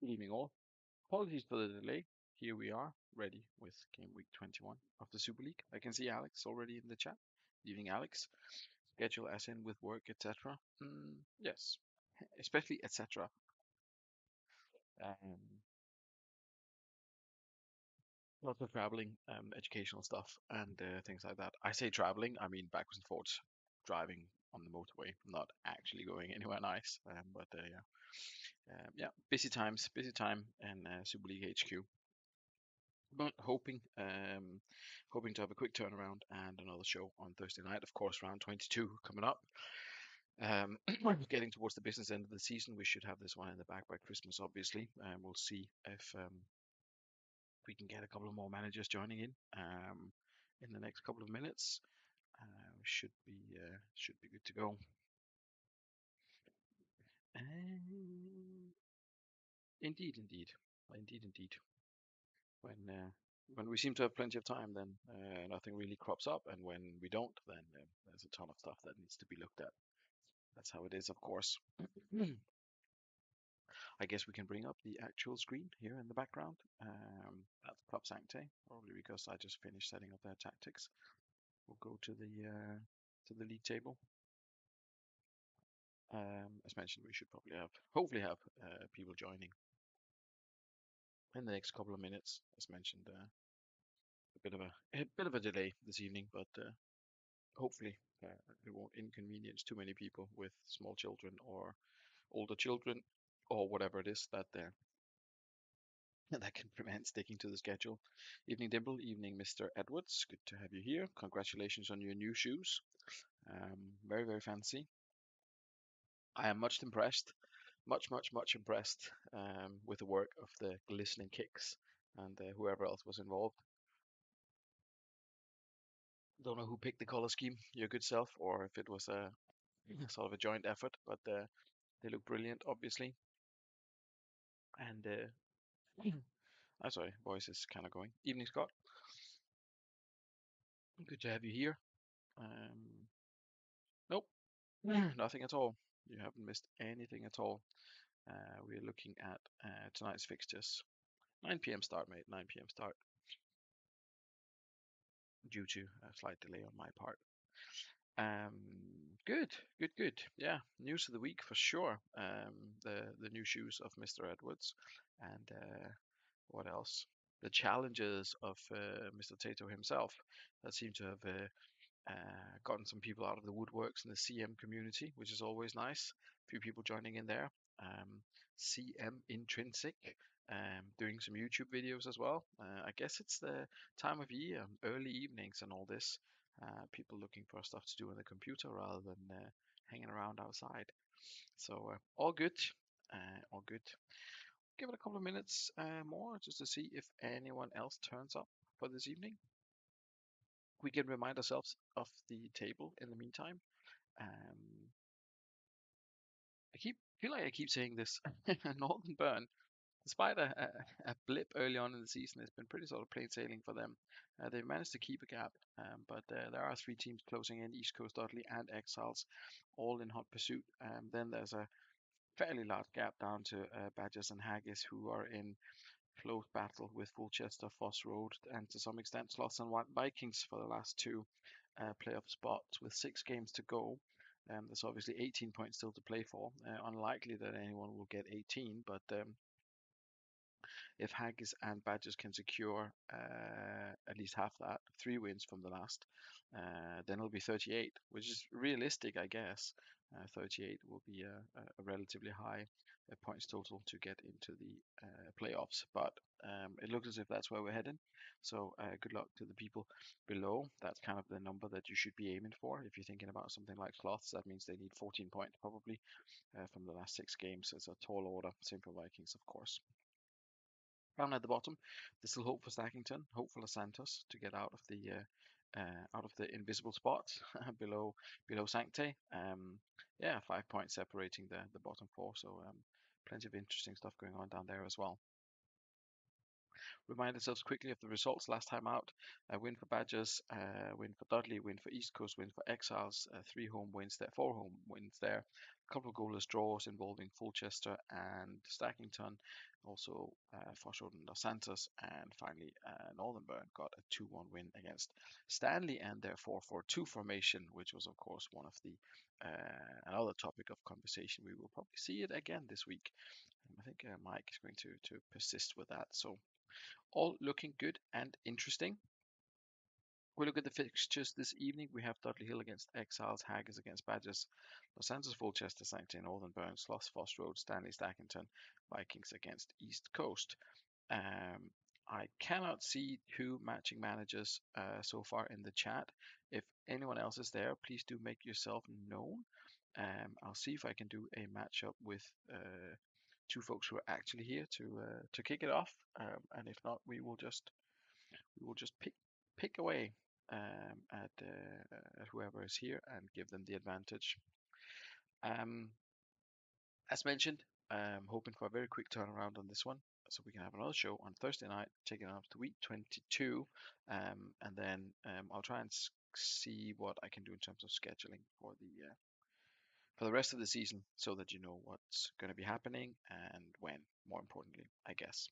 Good evening, all. Apologies for the delay. Here we are, ready with game week 21 of the Super League. I can see Alex already in the chat. Good evening, Alex. Schedule as in with work, etc. Yes, especially etc. Um, Lots of traveling, educational stuff, and things like that. I say traveling, I mean backwards and forwards, driving on the motorway, not actually going anywhere nice. But yeah, busy time in Super League HQ. But hoping to have a quick turnaround and another show on Thursday night. Of course, round 22 coming up. Getting towards the business end of the season, we should have this one in the bag by Christmas, obviously. We'll see if we can get a couple of more managers joining in the next couple of minutes. Should be good to go. Indeed. When we seem to have plenty of time, then nothing really crops up, and when we don't, then there's a ton of stuff that needs to be looked at. That's how it is, of course. I guess we can bring up the actual screen here in the background. That's Club Sancte, probably because I just finished setting up their tactics. We'll go to the league table. As mentioned, we should probably hopefully have people joining in the next couple of minutes. As mentioned, a bit of a delay this evening, but hopefully it won't inconvenience too many people with small children or older children or whatever it is that that can prevent sticking to the schedule. Evening Dimple, evening Mr. Edwards. Good to have you here. Congratulations on your new shoes. Very, very fancy. I am much impressed, much impressed with the work of the glistening kicks and whoever else was involved. Don't know who picked the color scheme, your good self, or if it was a sort of a joint effort, but they look brilliant, obviously. And I'm sorry, voice is kind of going. Evening, Scott. Good to have you here. Nope, nothing at all. You haven't missed anything at all. We're looking at tonight's fixtures. 9 p.m. start, mate. 9 p.m. start. Due to a slight delay on my part. Good. Yeah, news of the week for sure. The new shoes of Mr. Edwards, and what else? The challenges of Mr. Tato himself that seem to have gotten some people out of the woodworks in the CM community, which is always nice. A few people joining in there. CM Intrinsic, doing some YouTube videos as well. I guess it's the time of year, early evenings and all this. People looking for stuff to do on the computer rather than hanging around outside. So all good, all good. Give it a couple of minutes more just to see if anyone else turns up for this evening. We can remind ourselves of the table in the meantime. Feel like I keep saying this. Northern Burn, despite a blip early on in the season, it's been pretty sort of plain sailing for them. They've managed to keep a gap, but there are three teams closing in: East Coast Dudley and Exiles, all in hot pursuit. Then there's a fairly large gap down to Badgers and Haggis, who are in close battle with Fulchester, Foss Road, and to some extent Sloths and White Vikings for the last two playoff spots with 6 games to go. There's obviously 18 points still to play for. Unlikely that anyone will get 18, but if Haggis and Badgers can secure at least half that, 3 wins from the last, then it'll be 38, which is realistic, I guess. 38 will be a relatively high points total to get into the playoffs, but it looks as if that's where we're heading. So good luck to the people below. That's kind of the number that you should be aiming for. If you're thinking about something like Sloths, that means they need 14 points probably from the last 6 games. It's a tall order. Same for Vikings, of course. Down at the bottom, there's still hope for Stackington, hope for Los Santos to get out of the invisible spot below Sancte. Yeah, 5 points separating the bottom four, so plenty of interesting stuff going on down there as well. remind ourselves quickly of the results last time out. A win for Badgers, win for Dudley, win for East Coast, win for Exiles, three home wins there, four home wins there. A couple of goalless draws involving Fulchester and Stackington, also Forshaw and Los Santos, and finally Northern Burn got a 2-1 win against Stanley and their 4-4-2 formation, which was of course one of the another topic of conversation. We will probably see it again this week. I think Mike is going to persist with that. So all looking good and interesting. We look at the fixtures this evening. We have Dudley Hill against Exiles, Haggis against Badgers, Los Angeles, Fulchester, Sancton, Northern Burn, Sloss, Foss Road, Stanley, Stackington, Vikings against East Coast. I cannot see two matching managers so far in the chat. If anyone else is there, please do make yourself known. I'll see if I can do a matchup with two folks who are actually here to kick it off. And if not, we will just pick away at whoever is here and give them the advantage. Um, as mentioned, I'm hoping for a very quick turnaround on this one, so we can have another show on Thursday night, taking up to week 22, and then I'll try and see what I can do in terms of scheduling for the rest of the season, so that you know what's going to be happening and when. More importantly, I guess.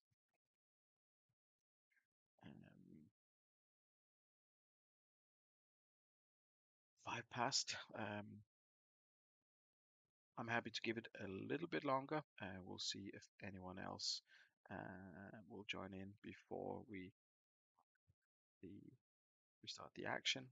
Um, 5 past. I'm happy to give it a little bit longer. We'll see if anyone else will join in before the, we start the action.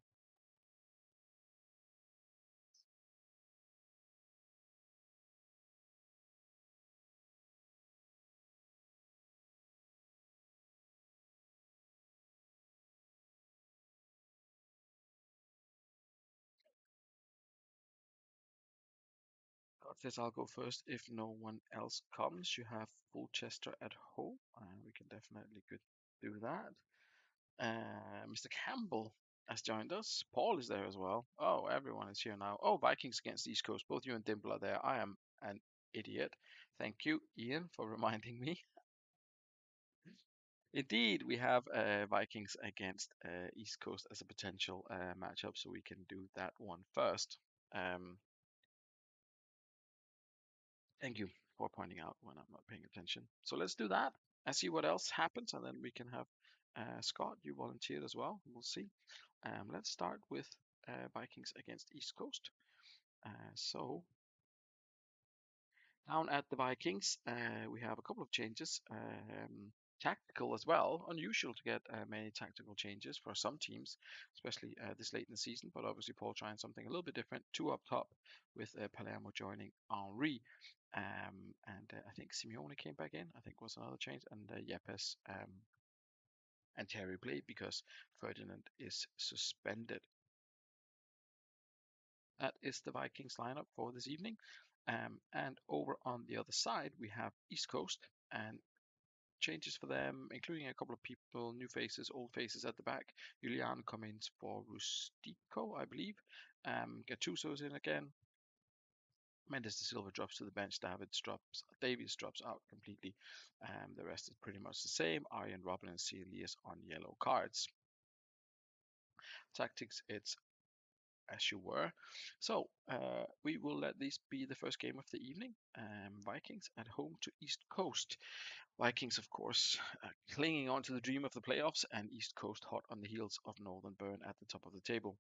God says I'll go first if no one else comes. You have Fulchester at home, and we can definitely do that. Mr. Campbell has joined us. Paul is there as well. Oh, everyone is here now. Oh, Vikings against East Coast. Both you and Dimple are there. I am an idiot. Thank you, Ian, for reminding me. Indeed, we have Vikings against East Coast as a potential matchup, so we can do that one first. Um, Thank you for pointing out when I'm not paying attention. So let's do that and see what else happens, and then we can have Scott, you volunteered as well. We'll see. Let's start with Vikings against East Coast. So down at the Vikings, we have a couple of changes. Tactical as well. Unusual to get many tactical changes for some teams, especially this late in the season. But obviously, Paul trying something a little bit different. Two up top with Palermo joining Henri. And I think Simeone came back in, I think was another change. And Yepes and Terry played because Ferdinand is suspended. That is the Vikings lineup for this evening. And over on the other side, we have East Coast and changes for them, including a couple of people, new faces, old faces at the back. Julian comes in for Rustico, I believe. Gattuso's in again. Mendes de Silva drops to the bench. Davies drops out completely. The rest is pretty much the same. Arjen Robin and Elias on yellow cards. Tactics, it's as you were. So we will let this be the first game of the evening. Vikings at home to East Coast. Vikings, of course, clinging on to the dream of the playoffs, and East Coast hot on the heels of Northern Burn at the top of the table.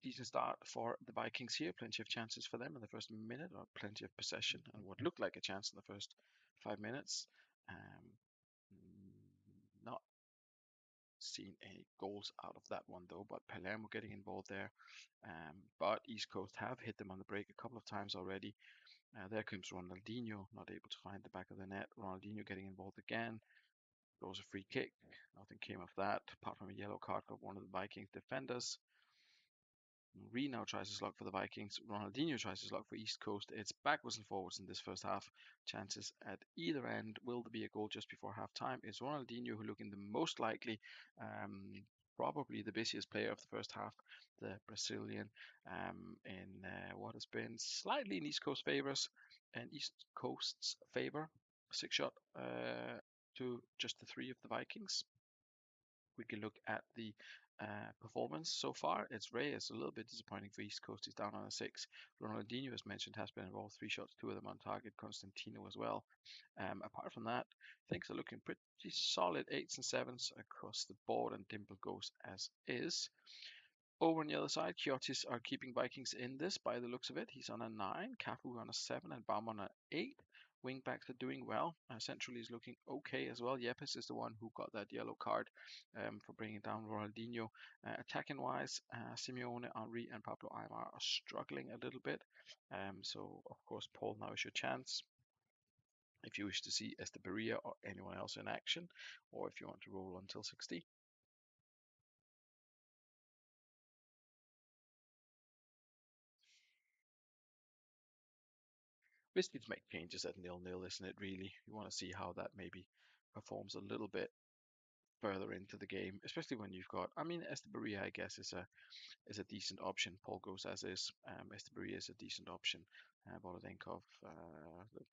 Decent start for the Vikings here. Plenty of chances for them in the first minute, or plenty of possession, and what looked like a chance in the first 5 minutes. Not seen any goals out of that one though, but Palermo getting involved there. But East Coast have hit them on the break a couple of times already. There comes Ronaldinho, not able to find the back of the net. Ronaldinho getting involved again. Goes a free kick. Nothing came of that, apart from a yellow card for one of the Vikings defenders. Ree now tries his luck for the Vikings. Ronaldinho tries his luck for East Coast. It's backwards and forwards in this first half. Chances at either end. Will there be a goal just before half time? It's Ronaldinho who looking the most likely. Probably the busiest player of the first half, the Brazilian, in what has been slightly in East Coast favors and East Coast's favor. 6 shot to just the 3 of the Vikings. We can look at the performance so far. It's Ray. It's a little bit disappointing for East Coast. He's down on a 6. Ronaldinho, as mentioned, has been involved. 3 shots, 2 of them on target. Constantino as well. Apart from that, things are looking pretty solid. 8s and 7s across the board, and Dimple goes as is. Over on the other side, Kiotis are keeping Vikings in this by the looks of it. He's on a 9, Cafu on a 7, and Baum on an 8. Wingbacks are doing well. Centrally is looking okay as well. Yepes is the one who got that yellow card for bringing down Ronaldinho. Attacking wise, Simeone, Henri, and Pablo Aymar are struggling a little bit. So, of course, Paul, now is your chance. If you wish to see Esteberia or anyone else in action, or if you want to roll until 60. Risky to make changes at 0-0, isn't it, really? You want to see how that maybe performs a little bit further into the game, especially when you've got, I mean, Esteberia, I guess, is a decent option. Paul goes as is. Esteberia is a decent option. Bolodenkov,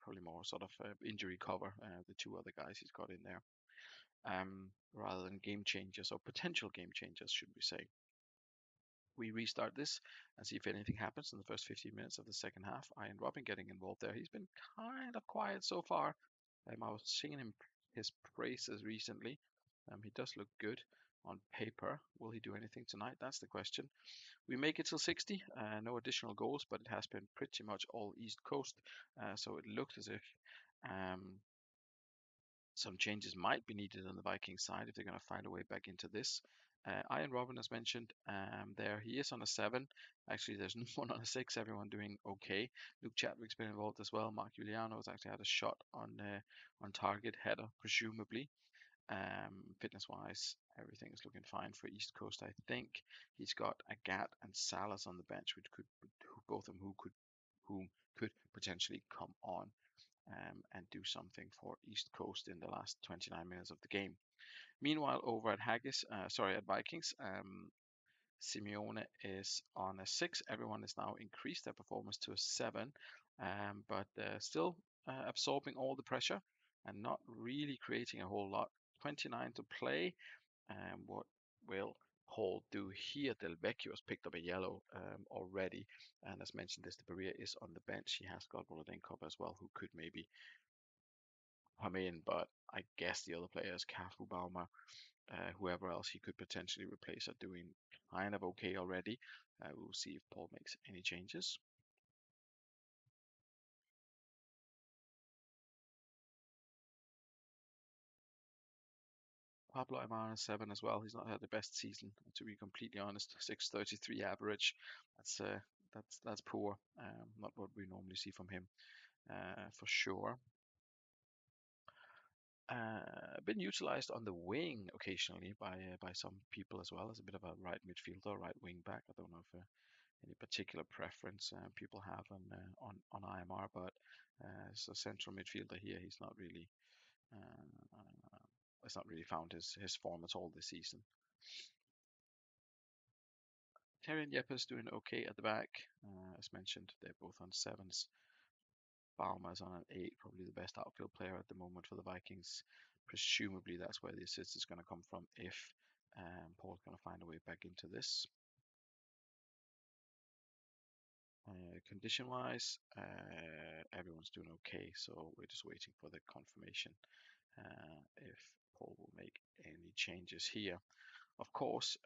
probably more sort of injury cover, the 2 other guys he's got in there, rather than game changers or potential game changers, should we say. We restart this and see if anything happens in the first 15 minutes of the second half. Ian Robin getting involved there. He's been kind of quiet so far. I was singing him his praises recently. He does look good on paper. Will he do anything tonight? That's the question. We make it till 60. No additional goals, but it has been pretty much all East Coast. So it looks as if um, some changes might be needed on the Vikings side if they're going to find a way back into this. Ian Robin, as mentioned, there he is on a 7. Actually, there's no one on a 6. Everyone doing okay. Luke Chadwick's been involved as well. Mark Giuliano has actually had a shot on target header, presumably. Fitness-wise, everything is looking fine for East Coast. I think he's got Agat and Salas on the bench, which could both of them who could potentially come on and do something for East Coast in the last 29 minutes of the game. Meanwhile, over at at Vikings, Simeone is on a 6. Everyone has now increased their performance to a 7, but still absorbing all the pressure and not really creating a whole lot. 29 to play. What will Paul do here? Del Vecchio has picked up a yellow already, and as mentioned, this Berea is on the bench. He has got Volodenkov as well, who could maybe come in, but I guess the other players, Cafu, Baumer, whoever else he could potentially replace, are doing kind of okay already. We'll see if Paul makes any changes. Pablo Aymar 7 as well. He's not had the best season, to be completely honest. 633 average. That's poor. Not what we normally see from him, for sure. Been utilized on the wing occasionally by some people as well as a bit of a right midfielder, right wing back. I don't know if any particular preference people have on IMR, but as a central midfielder here, he's not really has not really found his form at all this season. Terry and Yepes doing okay at the back. As mentioned, they're both on 7s. Baumer's on an 8, probably the best outfield player at the moment for the Vikings. Presumably that's where the assist is going to come from if Paul's going to find a way back into this. Condition-wise, everyone's doing okay, so we're just waiting for the confirmation if Paul will make any changes here. Of course,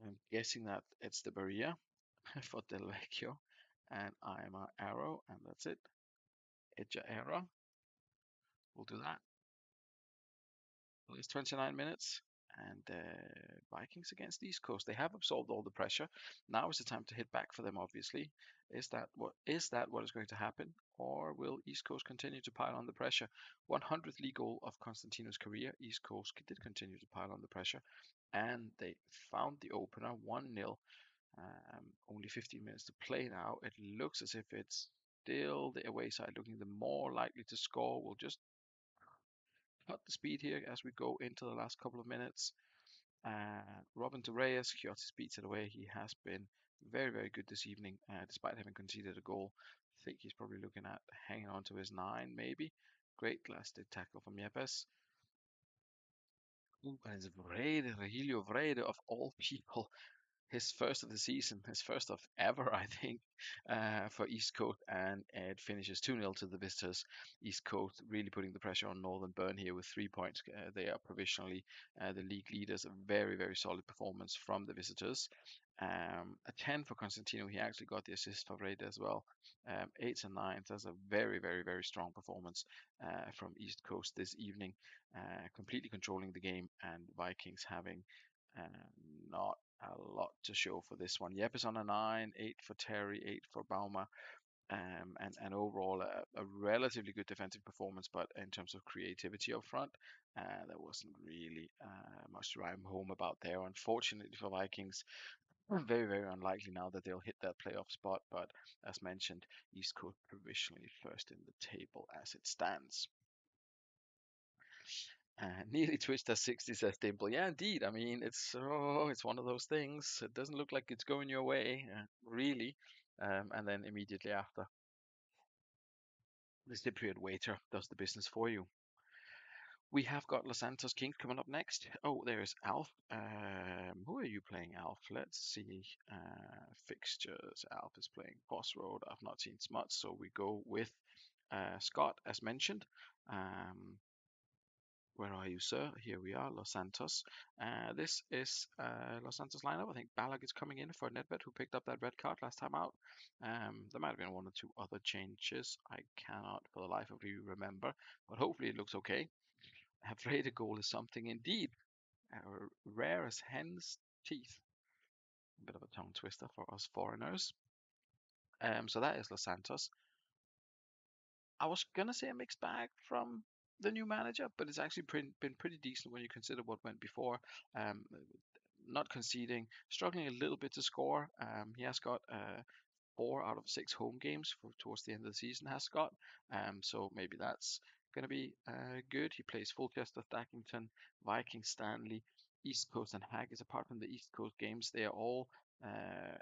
I'm guessing that it's the Berea for Del Vecchio, and I'm an arrow, and that's it. Edge arrow. We'll do that. Well, it's 29 minutes, and Vikings against the East Coast. They have absorbed all the pressure. Now is the time to hit back for them. Obviously, is that what is going to happen, or will East Coast continue to pile on the pressure? 100th league goal of Constantino's career. East Coast did continue to pile on the pressure, and they found the opener 1-0. Only 15 minutes to play now. It looks as if it's still the away side looking the more likely to score. We'll just cut the speed here as we go into the last couple of minutes. Robin to Reyes, Kiotis beats it away. He has been Very, very good this evening, despite having conceded a goal. I think he's probably looking at hanging on to his nine, maybe. Great last tackle from Yepes. Ooh, and it's Vrede, Regilio Vrede of all people, his first of the season, his first of ever, I think, for East Coast, and it finishes 2-0 to the visitors. East Coast really putting the pressure on Northern Burn here with 3 points. They are provisionally the league leaders. A very, very solid performance from the visitors. A 10 for Constantino. He actually got the assist for Reda as well. 8s and 9s. That's a very, very, very strong performance from East Coast this evening. Completely controlling the game, and Vikings having uh, not a lot to show for this one. Yep is on a 9, 8 for Terry, 8 for Bauma, and overall a relatively good defensive performance. But in terms of creativity up front, there wasn't really much to write home about there. Unfortunately for Vikings, very, very unlikely now that they'll hit that playoff spot. But as mentioned, East Coast provisionally first in the table as it stands. Nearly twitched at 60, says Dimple. Yeah, indeed. I mean, it's one of those things. It doesn't look like it's going your way, really. And then immediately after, the Cypriot waiter does the business for you. We have got Los Santos Kings coming up next. Oh, there's Alf. Who are you playing, Alf? Let's see. Fixtures. Alf is playing Boss Road. I've not seen Smuts, so we go with Scott, as mentioned. Um, Where are you, sir? Here we are, Los Santos. This is Los Santos lineup. I think Ballack is coming in for Nedved, who picked up that red card last time out. There might have been one or two other changes. I cannot for the life of me remember, but hopefully it looks okay. Afraid a goal is something indeed. Rare as hen's teeth. A bit of a tongue twister for us foreigners. So that is Los Santos. I was gonna say a mixed bag from the new manager, but it's actually been pretty decent when you consider what went before. Um, not conceding, struggling a little bit to score. He has got 4 out of 6 home games for towards the end of the season. Has Scott, so maybe that's going to be good. He plays Fulchester, Stackington, Viking, Stanley, East Coast, and Haggis. Apart from the East Coast games, they are all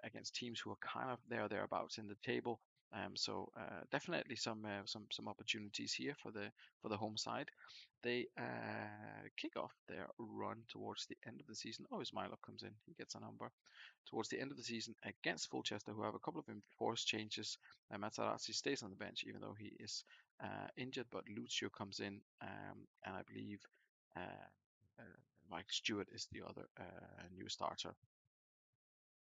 against teams who are kind of there thereabouts in the table. So definitely some opportunities here for the home side. They kick off their run towards the end of the season. Oh, Ismailov comes in. He gets a number towards the end of the season against Fulchester, who have a couple of enforced changes. Mazzarazzi stays on the bench even though he is injured, but Lucio comes in, and I believe uh, uh, Mike Stewart is the other new starter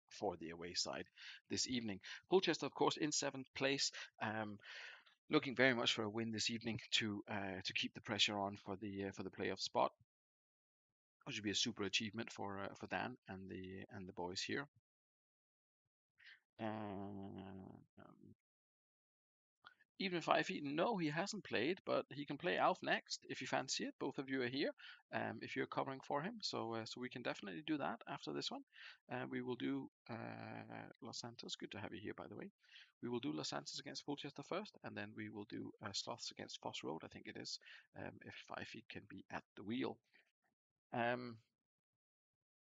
for the away side this evening. Fulchester, of course, in 7th place. Looking very much for a win this evening to keep the pressure on for the playoff spot, which would be a super achievement for Dan and the boys here. Um, Even 5 feet, no, he hasn't played, but he can play Alf next if you fancy it. Both of you are here, if you're covering for him, so we can definitely do that after this one. We will do Los Santos. Good to have you here, by the way. We will do Los Santos against Fulchester first, and then we will do Sloths against Foss Road. I think it is, if 5 feet can be at the wheel. Um,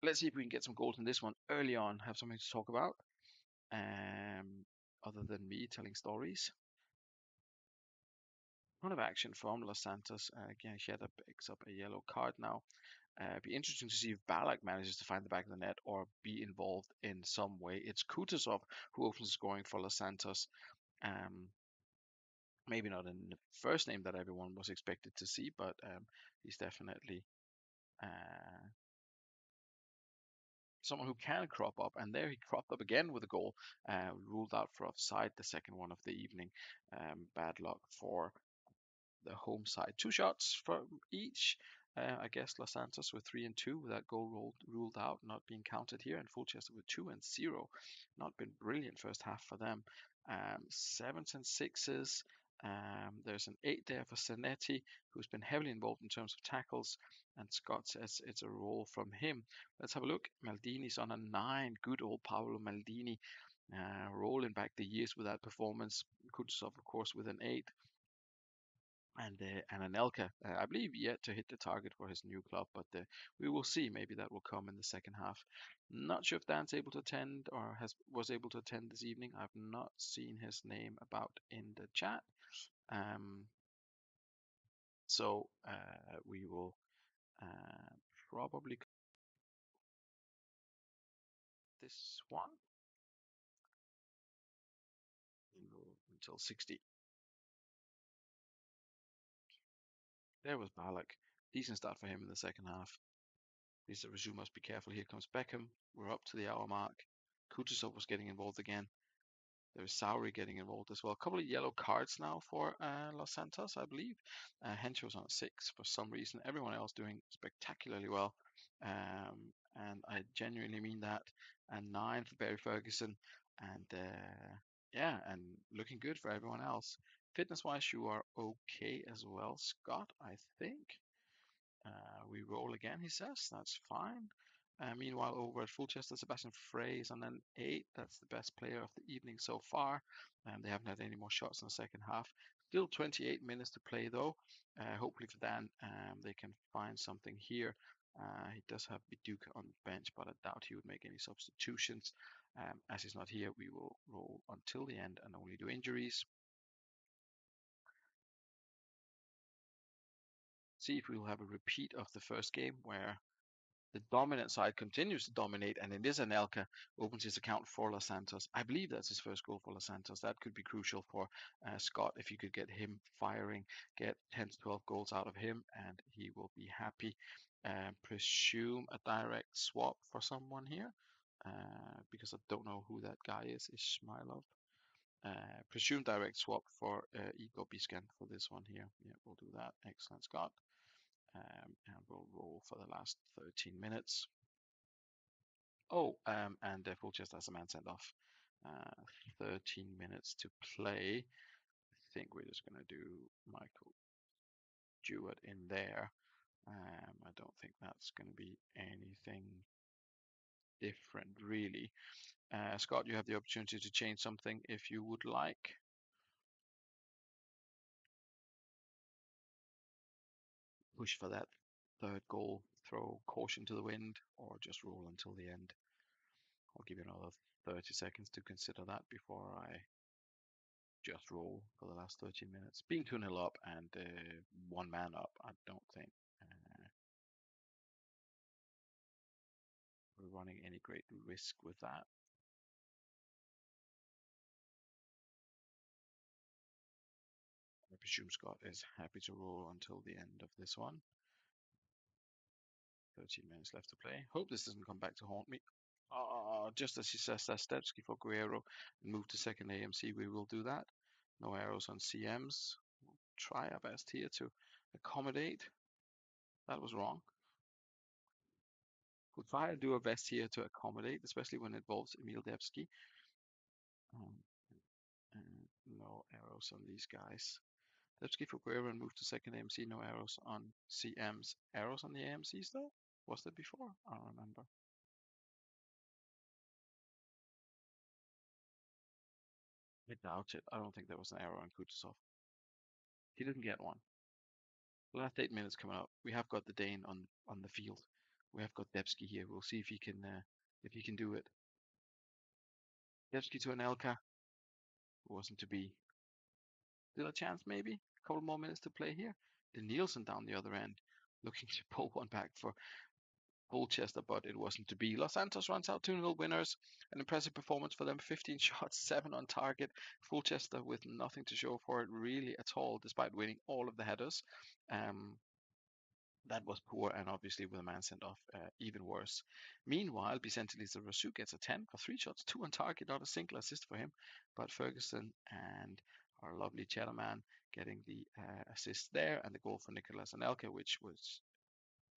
let's see if we can get some goals in this one early on. Have something to talk about, other than me telling stories. Ton of action from Los Santos. Again, Sheda picks up a yellow card now. Be interesting to see if Balak manages to find the back of the net or be involved in some way. It's Kutuzov who opens scoring for Los Santos. Um, Maybe not in the first name that everyone was expected to see, but he's definitely uh, someone who can crop up. And there he cropped up again with a goal, ruled out for offside, the second one of the evening. Bad luck for the home side. 2 shots from each. I guess Los Santos with 3 and 2 with that goal ruled out, not being counted here, and Fulchester with 2 and 0. Not been brilliant first half for them. 7s and 6s. There's an 8 there for Zanetti, who's been heavily involved in terms of tackles, and Scott says it's a roll from him. Let's have a look. Maldini's on a 9. Good old Paolo Maldini, rolling back the years with that performance. Kutsov, of course, with an 8. and Anelka, I believe, yet to hit the target for his new club, but we will see. Maybe that will come in the second half. Not sure if Dan's able to attend or was able to attend this evening. I've not seen his name about in the chat. Um, so we will probably this one until 60. There was Balak. Decent start for him in the second half. Lisa Raju must be careful. Here comes Beckham. We're up to the hour mark. Kutusov was getting involved again. There was Sauri getting involved as well. A couple of yellow cards now for Los Santos, I believe. Hench was on 6 for some reason. Everyone else doing spectacularly well. And I genuinely mean that. And 9 for Barry Ferguson. And yeah, and looking good for everyone else. Fitness-wise, you are okay as well, Scott, I think. We roll again, he says. That's fine. Meanwhile, over at Fulchester, Sebastian Frey is on an 8. That's the best player of the evening so far. They haven't had any more shots in the second half. Still 28 minutes to play, though. Hopefully for Dan, they can find something here. He does have Biduk on the bench, but I doubt he would make any substitutions. As he's not here, we will roll until the end and only do injuries. See if we will have a repeat of the first game where the dominant side continues to dominate, and it is Anelka opens his account for Los Santos. I believe that's his first goal for Los Santos. That could be crucial for Scott if you could get him firing, get 10 to 12 goals out of him, and he will be happy. Presume a direct swap for someone here, because I don't know who that guy is. Ismailov. Presume direct swap for Igor Biscan for this one here. Yeah, we'll do that. Excellent, Scott. And we'll roll for the last 13 minutes. Oh, and Full just has a man sent off. 13 minutes to play. I think we're just going to do Michael Jewett in there. I don't think that's going to be anything different, really. Scott, you have the opportunity to change something if you would like. Push for that third goal, throw caution to the wind, or just roll until the end. I'll give you another 30 seconds to consider that before I just roll for the last 13 minutes. Being 2-0 up and one man up, I don't think we're running any great risk with that. I presume Scott is happy to roll until the end of this one. 13 minutes left to play. Hope this doesn't come back to haunt me. Just as he says that, Stepsky for Guerrero and move to second AMC, we will do that. No arrows on CMs. We'll try our best here to accommodate. That was wrong. We'll try to do our best here to accommodate, especially when it involves Emil Debsky. Um, no arrows on these guys. Let's give Guerrero and move to second AMC. No arrows on CMs. Arrows on the AMCs though? Was there before? I don't remember. I doubt it. I don't think there was an arrow on Kutusov. He didn't get one. The last 8 minutes coming up. We have got the Dane on the field. We have got Debsky here. We'll see if he can do it. Debsky to Anelka. Wasn't to be. Still a chance maybe? A couple more minutes to play here. The Nielsen down the other end, looking to pull one back for Colchester, but it wasn't to be. Los Santos runs out 2-0 winners. An impressive performance for them. 15 shots, 7 on target. Colchester with nothing to show for it really at all, despite winning all of the headers. That was poor, and obviously with a man sent off, even worse. Meanwhile, Vicente Lizarazu gets a 10 for 3 shots, 2 on target, not a single assist for him. But Ferguson and our lovely Cheddar man getting the assist there, and the goal for Nicolas Anelka, which was,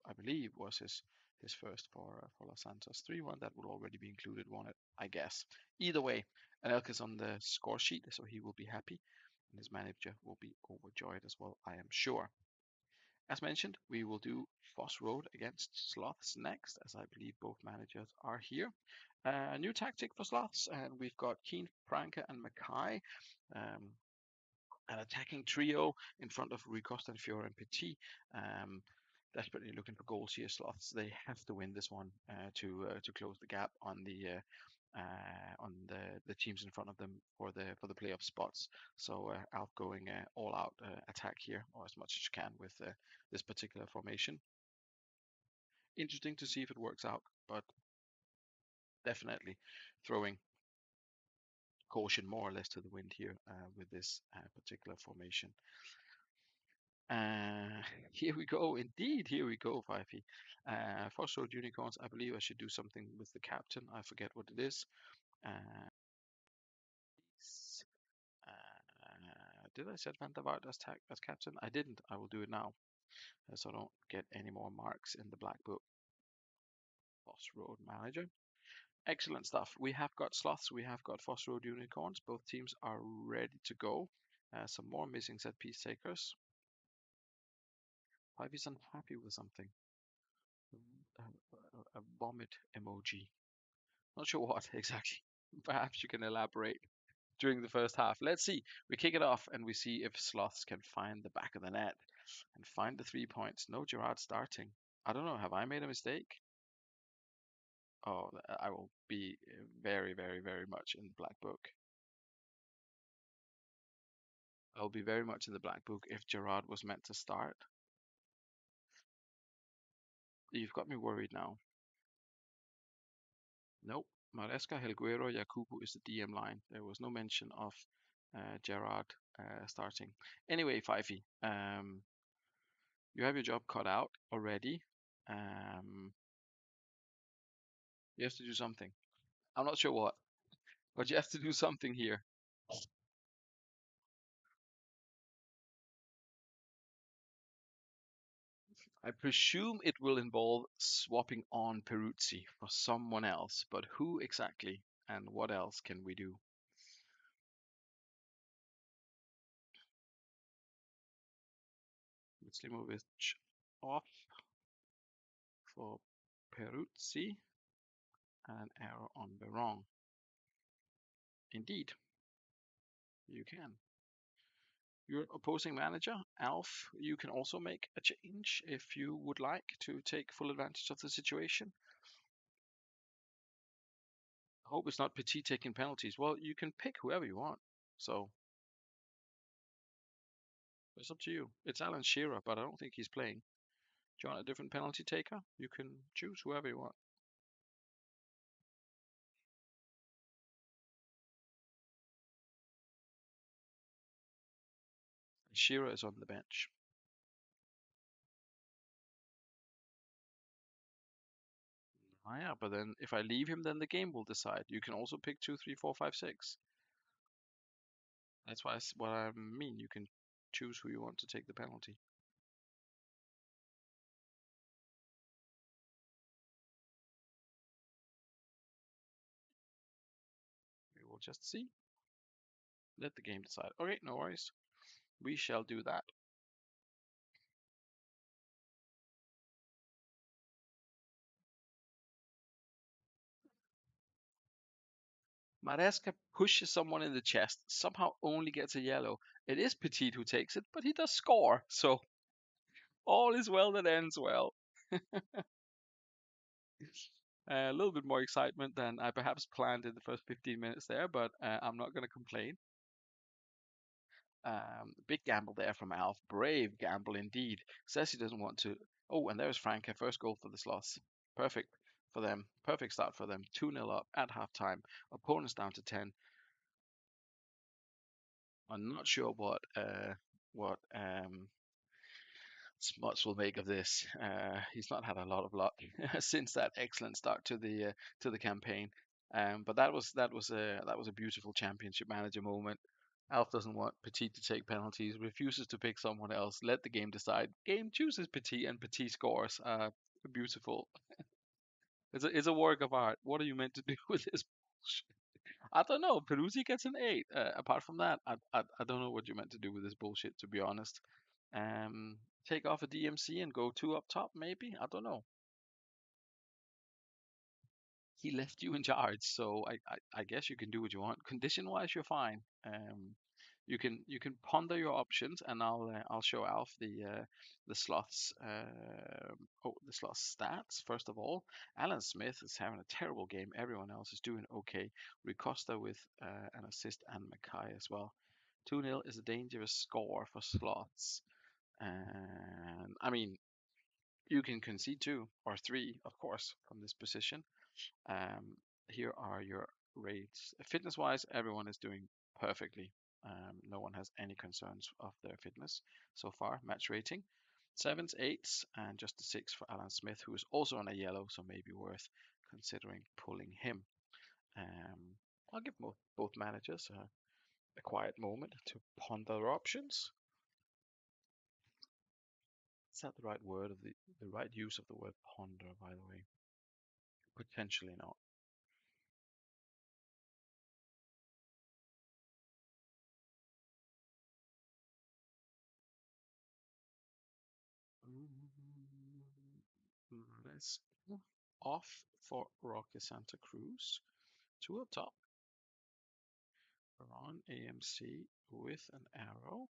I believe, was his first for Los Santos. 3-1, that would already be included, won it, I guess. Either way, Anelka's on the score sheet, so he will be happy, and his manager will be overjoyed as well, I am sure. As mentioned, we will do Foss Road against Sloths next, as I believe both managers are here. A new tactic for Sloths, and we've got Keane, Pranker, and Mackay. an attacking trio in front of Rui Costa and Fiore and Petit. Um, Desperately looking for goals here, Sloths. They have to win this one to close the gap on the teams in front of them for the playoff spots. So Alf going all out attack here, or as much as you can with this particular formation. Interesting to see if it works out, but definitely throwing caution more or less to the wind here with this particular formation. Uh, Here we go. Indeed, here we go, Fifey. First road unicorns. I believe I should do something with the captain. I forget what it is. Uh, did I set Van der Vaart as captain? I didn't. I will do it now, so I don't get any more marks in the black book. Boss Road Manager. Excellent stuff. We have got sloths. We have got Foss Road unicorns. Both teams are ready to go. Some more missing set piece takers. Fivey's unhappy with something. A vomit emoji. Not sure what exactly. Perhaps you can elaborate during the first half. Let's see. We kick it off and we see if Sloths can find the back of the net and find the 3 points. No Gerard starting. I don't know. Have I made a mistake? Oh, I will be very, very, very much in the black book. I'll be very much in the black book if Gerard was meant to start. You've got me worried now. Nope. Maresca, Helguero, Yakubu is the DM line. There was no mention of Gerard starting. Anyway, Fifey, you have your job cut out already. Um, you have to do something. I'm not sure what, but you have to do something here. I presume it will involve swapping on Peruzzi for someone else, but who exactly and what else can we do? Slimovic off for Peruzzi and error on Beron. Indeed, you can. Your opposing manager, Alf, you can also make a change if you would like to take full advantage of the situation. I hope it's not Petit taking penalties. Well, you can pick whoever you want. So it's up to you. It's Alan Shearer, but I don't think he's playing. Do you want a different penalty taker? You can choose whoever you want. Shearer is on the bench. Ah, yeah, but then if I leave him, then the game will decide. You can also pick 2, 3, 4, 5, 6. That's what I mean. You can choose who you want to take the penalty. We will just see. Let the game decide. Okay, no worries. We shall do that. Maresca pushes someone in the chest, somehow only gets a yellow. It is Petit who takes it, but he does score, so all is well that ends well. A little bit more excitement than I perhaps planned in the first 15 minutes there, but I'm not going to complain. Big gamble there from Alf. Brave gamble indeed. Says he doesn't want to. Oh, and there's Frank. First goal for the Sloths. Perfect for them. Perfect start for them. 2-0 up at halftime. Opponents down to 10. I'm not sure what Smuts will make of this. He's not had a lot of luck since that excellent start to the campaign. But that was a beautiful championship manager moment. Alf doesn't want Petit to take penalties, refuses to pick someone else. Let the game decide. Game chooses Petit, and Petit scores. Beautiful. It's a work of art. What are you meant to do with this? I don't know. Peruzzi gets an 8. Apart from that, I don't know what you're meant to do with this bullshit, to be honest. Um, Take off a DMC and go 2 up top, maybe? I don't know. He left you in charge, so I guess you can do what you want. Condition wise, you're fine. You can ponder your options, and I'll show Alf the sloths the sloth stats. First of all, Alan Smith is having a terrible game. Everyone else is doing okay. Rui Costa with an assist, and Mackay as well. 2-0 is a dangerous score for sloths, and I mean you can concede two or three, of course, from this position. Um, Here are your rates. Fitness wise, everyone is doing perfectly. No one has any concerns of their fitness so far. Match rating sevens, eights, and just a six for Alan Smith, who is also on a yellow, so maybe worth considering pulling him. Um, I'll give both managers a quiet moment to ponder their options. Is that the right word of the right use of the word ponder, by the way? Potentially not. Let's off for Rocky Santa Cruz. Two up top. We're on AMC with an arrow.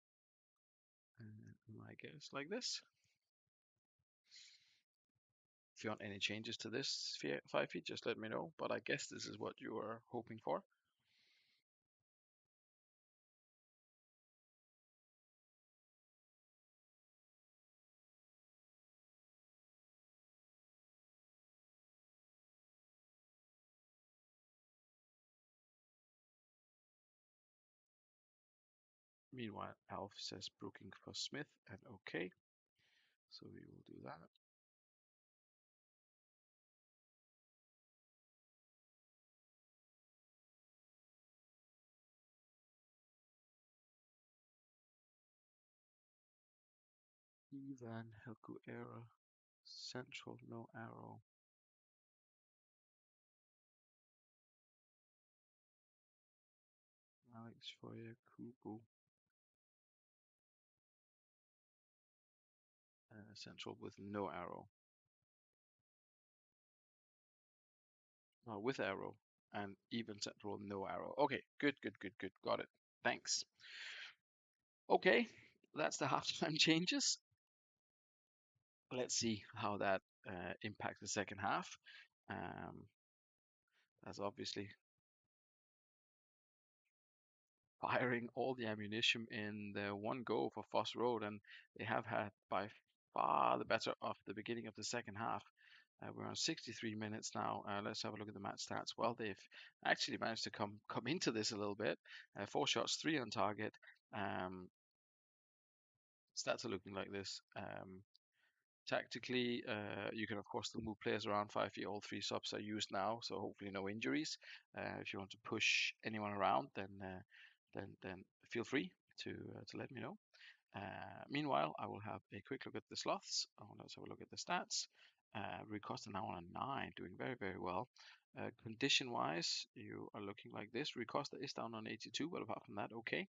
And my guess like this. If you want any changes to this 5 feet, just let me know. But I guess this is what you are hoping for. Meanwhile, Alf says Brooking for Smith and okay. So we will do that. Ivan Helguera. Central, no arrow. Alex Foyer Kubu. Central with no arrow. With arrow, and even central, no arrow. Okay, good, good, good, good. Got it. Thanks. Okay, that's the halftime changes. Let's see how that impacts the second half. Um, that's obviously firing all the ammunition in the one go for Foss Road, and they have had by far the better of the beginning of the second half. We're on 63 minutes now. Let's have a look at the match stats. Well, they've actually managed to come into this a little bit. 4 shots, 3 on target. Um, Stats are looking like this. Tactically, you can of course still move players around 5 feet. All 3 subs are used now, so hopefully no injuries. If you want to push anyone around, then feel free to let me know. Meanwhile, I will have a quick look at the sloths. Let's have a look at the stats. Rui Costa now on a 9, doing very, very well. Condition-wise, you are looking like this. Rui Costa is down on 82, but apart from that, okay.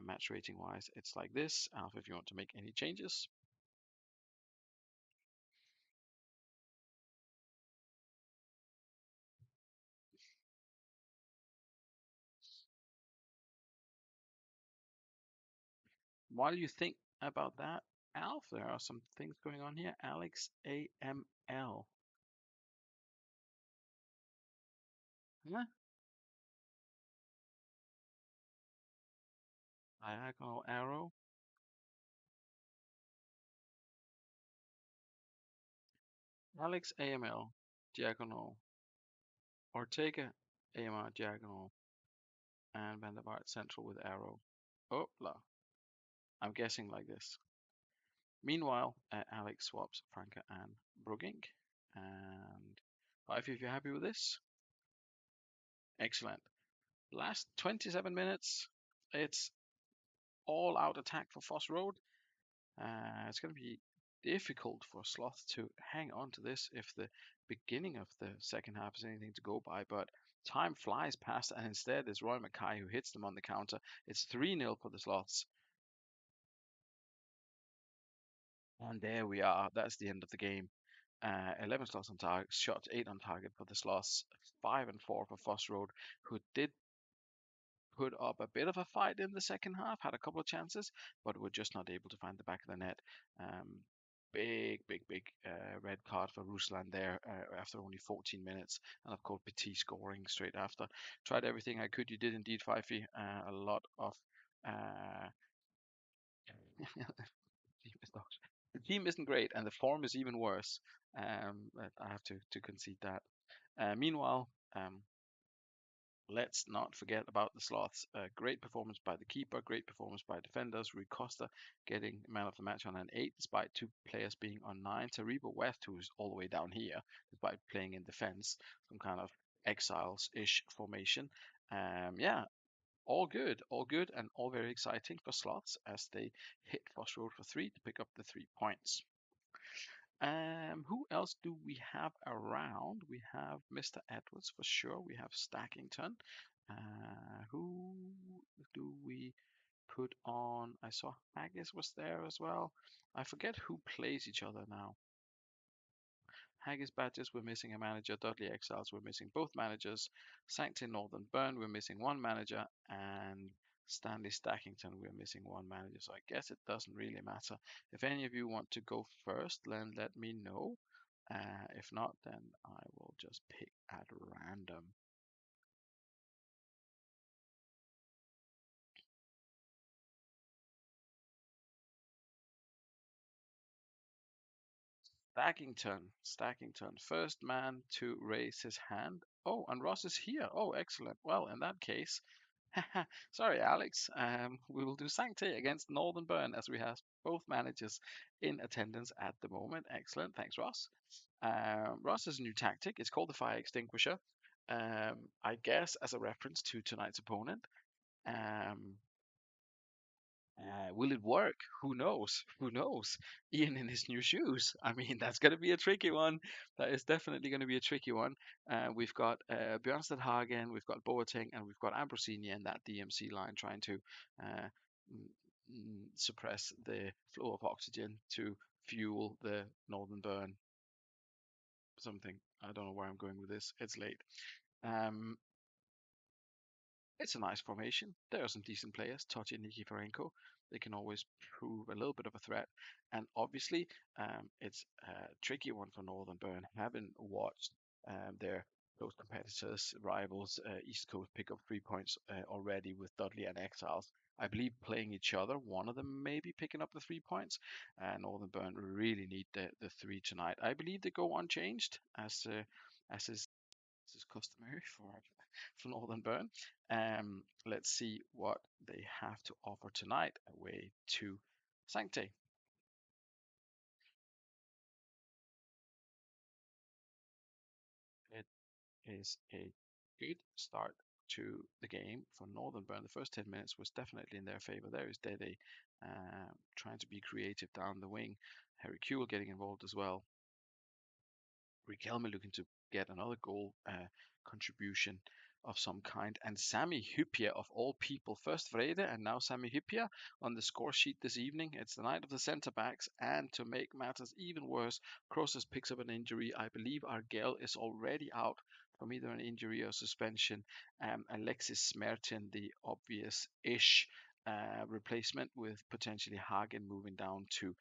Match rating-wise, it's like this. Alpha, if you want to make any changes. While you think about that, Alf, there are some things going on here. Alex AML. Huh? Diagonal arrow. Alex AML. Diagonal. Ortega AMR diagonal. And Van der Vaart central with arrow. Opla. I'm guessing like this. Meanwhile, Alex swaps Franca and Brugink. And if you're happy with this, excellent. Last 27 minutes, it's all out attack for Foss Road. It's going to be difficult for Sloth to hang on to this if the beginning of the second half is anything to go by, but time flies past, and instead it's Roy Mackay who hits them on the counter. It's 3-0 for the Sloths. And there we are. That's the end of the game. 11 slots on target, shots 8 on target for the Sloths, 5 and 4 for Foss Road, who did put up a bit of a fight in the second half, had a couple of chances, but were just not able to find the back of the net. Um, big red card for Ruslan there after only 14 minutes, and of course Petit scoring straight after. Tried everything I could. You did indeed, Fifey. A lot of uh, the team isn't great, and the form is even worse. I have to concede that. Meanwhile, let's not forget about the sloths. Great performance by the keeper, great performance by defenders. Rui Costa getting man of the match on an 8, despite two players being on 9. Taribo West, who's all the way down here, despite playing in defense, some kind of exiles-ish formation. Yeah, all good, and all very exciting for sloths as they hit Foss Road for 3 to pick up the 3 points. Who else do we have around? We have Mr. Edwards for sure. We have Stackington. Who do we put on? I saw Haggis was there as well. I forget who plays each other now. Haggis Badgers, we're missing a manager. Dudley Exiles, we're missing both managers. Sancton Northern Burn, we're missing one manager. And Stanley Stackington, we're missing one manager. So I guess it doesn't really matter. If any of you want to go first, then let me know. If not, then I will just pick at random. Stackington, first man to raise his hand. Oh, and Ross is here. Oh, excellent. Well, in that case, sorry, Alex. We will do Sancte against Northern Burn as we have both managers in attendance at the moment. Excellent. Thanks, Ross. Ross's new tactic is called the Fire Extinguisher. I guess as a reference to tonight's opponent. Um, will it work? Who knows? Who knows? Ian in his new shoes. I mean, that's going to be a tricky one. That is definitely going to be a tricky one. We've got Bjørnstad Hagen, we've got Boateng, and we've got Ambrosini in that DMC line trying to uh, suppress the flow of oxygen to fuel the Northern Burn. Something. I don't know where I'm going with this. It's late. Um, it's a nice formation. There are some decent players. Totti and Nikiforenko. They can always prove a little bit of a threat. And obviously, it's a tricky one for Northern Burn. Having watched their close competitors, rivals, East Coast pick up 3 points already with Dudley and Exiles. I believe playing each other, one of them may be picking up the 3 points. Northern Burn really need the three tonight. I believe they go unchanged as is customary for Northern Burn. Let's see what they have to offer tonight away to Sancte. It is a good start to the game for Northern Burn. The first 10 minutes was definitely in their favor. There is Dede trying to be creative down the wing. Harry Kuehl getting involved as well. Riquelme looking to get another goal contribution of some kind. And Sami Hyypiä, of all people, first Vrede and now Sami Hyypiä on the score sheet this evening. It's the night of the centre backs, and to make matters even worse, Crosses picks up an injury. I believe Argel is already out from either an injury or suspension. Alexis Smertin, the obvious-ish replacement, with potentially Hagen moving down to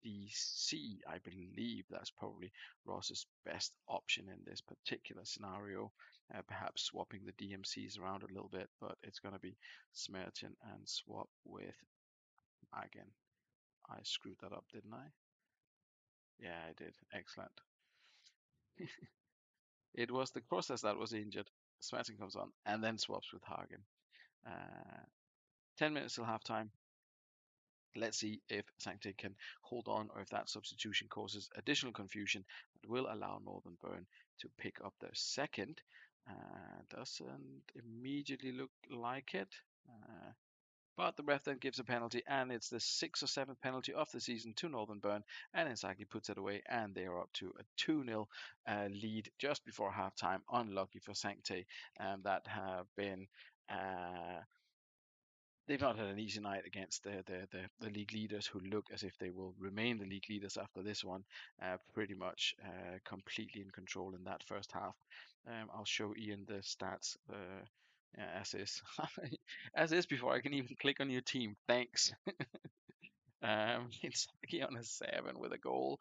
DC. I believe that's probably Ross's best option in this particular scenario. Perhaps swapping the DMCs around a little bit, but it's going to be Smertin and swap with Hagen. I screwed that up, didn't I? Yeah, I did. Excellent. It was the process that was injured. Smertin comes on and then swaps with Hagen. Uh, 10 minutes till halftime. Let's see if Sancte can hold on or if that substitution causes additional confusion that will allow Northern Burn to pick up their second. Doesn't immediately look like it. But the ref then gives a penalty, and it's the 6th or 7th penalty of the season to Northern Burn, and Inzaghi puts it away, and they are up to a 2-0 lead just before halftime. Unlucky for Sancte, that have been they've not had an easy night against the league leaders, who look as if they will remain the league leaders after this one. Pretty much completely in control in that first half. I'll show Ian the stats Yeah, as is. As is before I can even click on your team. Thanks. Inzaghi on a 7 with a goal.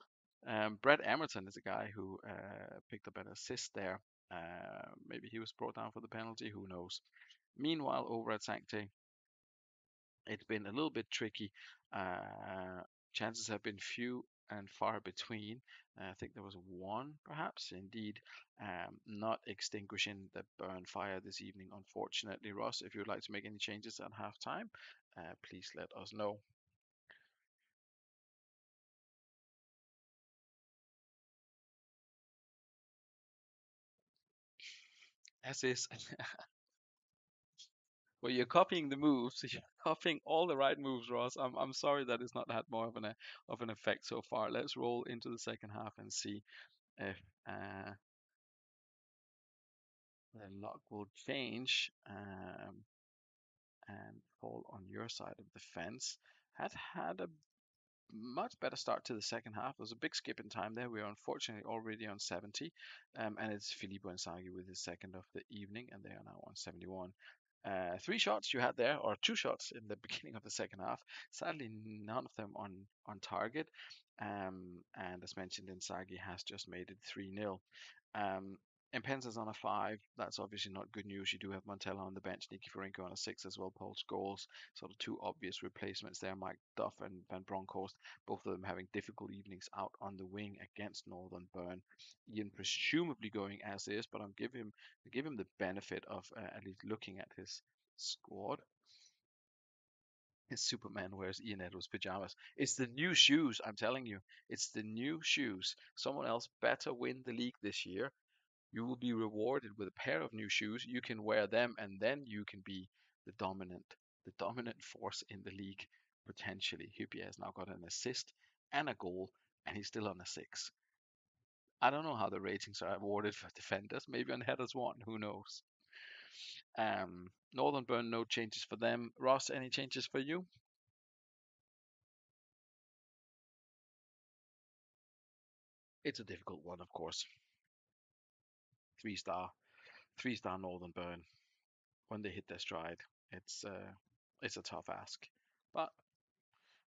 Brett Emerton is a guy who picked up an assist there. Maybe he was brought down for the penalty. Who knows? Meanwhile, over at Sancte, it's been a little bit tricky. Uh, Chances have been few and far between. I think there was one, perhaps, indeed, not extinguishing the burn fire this evening, unfortunately. Ross, if you would like to make any changes at halftime, please let us know. As is. Well, you're copying the moves. You're copying all the right moves, Ross. I'm sorry that it's not had more of an effect so far. Let's roll into the second half and see if the luck will change and fall on your side of the fence. Had a much better start to the second half. There was a big skip in time there. We are unfortunately already on 70, and it's Filippo Inzaghi with his second of the evening, and they are now on 71. Three shots you had there, or two shots in the beginning of the second half. Sadly, none of them on target. And as mentioned, Inzaghi has just made it 3-0. Um, Impenza's on a 5. That's obviously not good news. You do have Montella on the bench, Nikiforenko on a 6 as well. Paul Scholes, sort of two obvious replacements there. Mike Duff and Van Bronckhorst, both of them having difficult evenings out on the wing against Northern Burn. Ian presumably going as is, but give him the benefit of at least looking at his squad. His Superman wears Ian Edwards pajamas. It's the new shoes, I'm telling you. It's the new shoes. Someone else better win the league this year. You will be rewarded with a pair of new shoes. You can wear them, and then you can be the dominant force in the league potentially. Hyypiä has now got an assist and a goal, and he's still on a 6. I don't know how the ratings are awarded for defenders. Maybe on headers one. Who knows? Northern Burn, no changes for them. Ross, any changes for you? It's a difficult one, of course. 3 star, 3 star Northern Burn. When they hit their stride, it's a tough ask. But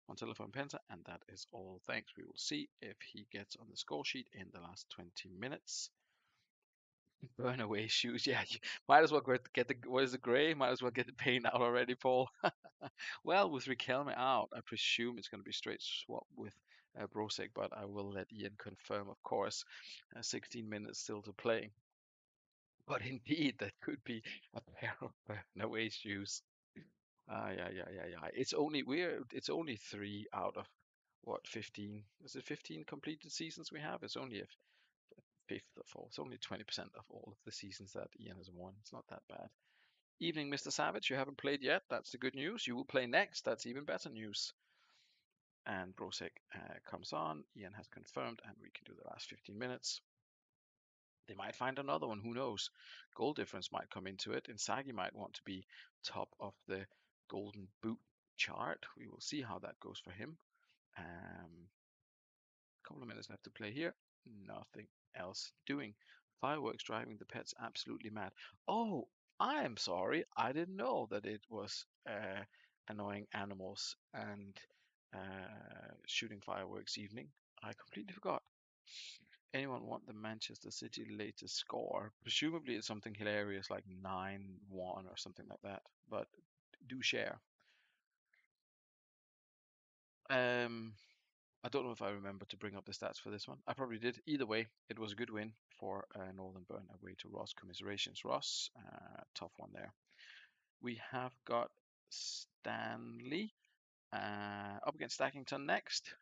on telephone Penta, and that is all. Thanks. We will see if he gets on the score sheet in the last 20 minutes. Burn away shoes. Yeah, you might as well get the what is the grey? Might as well get the paint out already, Paul. Well, with Riquelme out, I presume it's going to be straight swap with Brosek, but I will let Ian confirm, of course. 16 minutes still to play. But indeed, that could be a pair of burn away shoes. Yeah, yeah, yeah, yeah. It's only 3 out of what 15? Is it 15 completed seasons we have? It's only a fifth of all. It's only 20% of all of the seasons that Ian has won. It's not that bad. Evening, Mr. Savage. You haven't played yet. That's the good news. You will play next. That's even better news. And Brosek comes on. Ian has confirmed, and we can do the last 15 minutes. They might find another one. Who knows? Goal difference might come into it. Inzaghi might want to be top of the Golden Boot chart. We will see how that goes for him. Couple of minutes left to play here. Nothing else doing. Fireworks driving the pets absolutely mad. Oh, I am sorry. I didn't know that it was annoying animals and shooting fireworks evening. I completely forgot. Anyone want the Manchester City latest score? Presumably it's something hilarious like 9-1 or something like that. But do share. Um, I don't know if I remember to bring up the stats for this one. I probably did. Either way, it was a good win for Northern Burn away to Ross. Commiserations, Ross. Tough one there. We have got Stanley up against Stackington next.